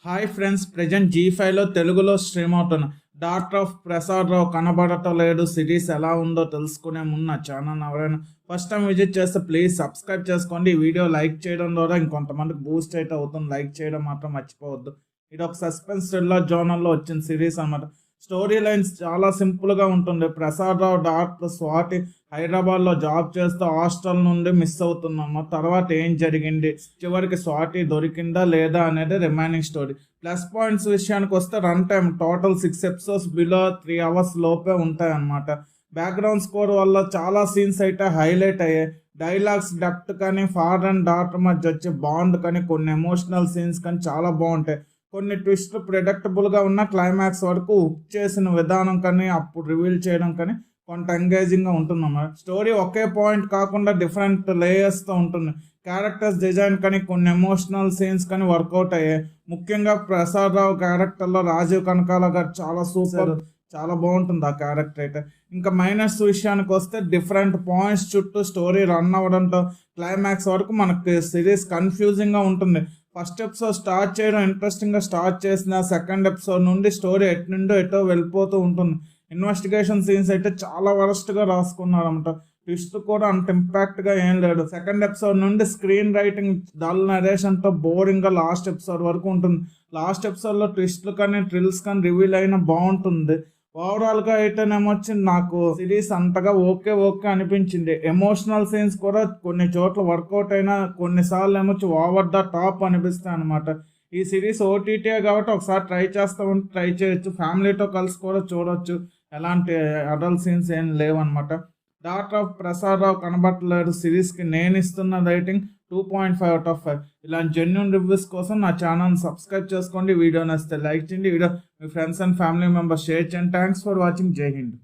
Hi friends, present జీ5లో తెలుగులో stream అవుతున్న doctor of Prasad Rao కనబడటలేదు సిరీస్ ఎలా ఉందో తెలుసుకునే ముందు నా ఛానల్ ఎవరైనా ఫస్ట్ టైం విజిట్ చేస్తే ప్లీజ్ సబ్స్క్రైబ్ చేసుకోండి. ఈ వీడియో లైక్ చేయడం ద్వారా ఇంకొంతమందికి బూస్ట్ అయితే అవుతుంది. లైక్ చేయడం మాత్రం మర్చిపోవద్దు. ఇది ఒక సస్పెన్స్ థ్రిల్లర్ జోనర్లో వచ్చిన సిరీస్ అన్నమాట. స్టోరీ లైన్స్ చాలా సింపుల్గా ఉంటుంది. ప్రసాద్ రావు డాక్టర్ స్వాతి హైదరాబాద్లో జాబ్ చేస్తూ హాస్టల్ నుండి మిస్ అవుతున్నాము. తర్వాత ఏం జరిగింది, చివరికి స్వాతి దొరికిందా లేదా అనేది రిమైనింగ్ స్టోరీ. ప్లస్ పాయింట్స్ విషయానికి వస్తే run time total 6 episodes below 3 hours లోపే ఉంటాయి అన్నమాట. బ్యాక్గ్రౌండ్ స్కోర్ వల్ల చాలా సీన్స్ అయితే హైలైట్ అయ్యాయి. డైలాగ్స్ డెప్త్ కానీ ఫాదర్ అండ్ డాటర్ మధ్య వచ్చే బాండ్ కానీ కొన్ని ఎమోషనల్ సీన్స్ కానీ చాలా బాగుంటాయి. కొన్ని ట్విస్ట్లు ప్రిడక్టబుల్గా ఉన్న క్లైమాక్స్ వరకు హుక్ చేసిన విధానం కానీ అప్పుడు రివీల్ చేయడం కానీ కొంత ఎంగేజింగ్గా ఉంటుందన్నమాట. స్టోరీ ఒకే పాయింట్ కాకుండా డిఫరెంట్ లేయర్స్తో ఉంటుంది. క్యారెక్టర్స్ డిజైన్ కానీ కొన్ని ఎమోషనల్ సీన్స్ కానీ వర్కౌట్ అయ్యాయి. ముఖ్యంగా ప్రసాద్ రావు క్యారెక్టర్లో రాజీవ్ కనకాల గారు చాలా సూపర్, చాలా బాగుంటుంది ఆ క్యారెక్టర్ అయితే. ఇంకా మైనస్ విషయానికి వస్తే డిఫరెంట్ పాయింట్స్ చుట్టూ స్టోరీ రన్ అవ్వడంతో క్లైమాక్స్ వరకు మనకి సిరీస్ కన్ఫ్యూజింగ్గా ఉంటుంది. ఫస్ట్ ఎపిసోడ్ స్టార్ట్ చేయడం ఇంట్రెస్టింగ్గా స్టార్ట్ చేసిన సెకండ్ ఎపిసోడ్ నుండి స్టోరీ నుండో ఎటో వెళ్ళిపోతూ ఉంటుంది. ఇన్వెస్టిగేషన్ సీన్స్ అయితే చాలా వరస్ట్గా రాసుకున్నారన్నమాట. ట్విస్ట్ కూడా అంత ఇంపాక్ట్గా ఏం లేదు. సెకండ్ ఎపిసోడ్ నుండి స్క్రీన్ రైటింగ్ డల్ నరేషన్తో బోరింగ్గా లాస్ట్ ఎపిసోడ్ వరకు ఉంటుంది. లాస్ట్ ఎపిసోడ్లో ట్విస్ట్లు కానీ థ్రిల్స్ కానీ రివీల్ అయినా బాగుంటుంది. ఓవరాల్గా అయితేనేమొచ్చింది నాకు సిరీస్ అంతగా ఓకే అనిపించింది. ఎమోషనల్ సీన్స్ కూడా కొన్ని చోట్ల వర్కౌట్ అయినా కొన్నిసార్లు ఏమొచ్చి ఓవర్ ద టాప్ అనిపిస్తాయి అనమాట. ఈ సిరీస్ ఓటీటీ కాబట్టి ఒకసారి ట్రై చేయొచ్చు. ఫ్యామిలీతో కలిసి కూడా చూడొచ్చు. ఎలాంటి అడల్ట్ సీన్స్ ఏం లేవన్నమాట. డాక్టర్ ఆఫ్ ప్రసాద్ రావు కనబడలేదు సిరీస్కి నేను ఇస్తున్న రేటింగ్ 2.5/5. ఇలాంటి జెన్యూన్ రివ్యూస్ కోసం నా ఛానల్ సబ్స్క్రైబ్ చేసుకోండి. వీడియో నచ్చితే లైక్ చేయండి. వీడియో మీ friends and family members share చేయండి. Thanks for watching. జై హింద్.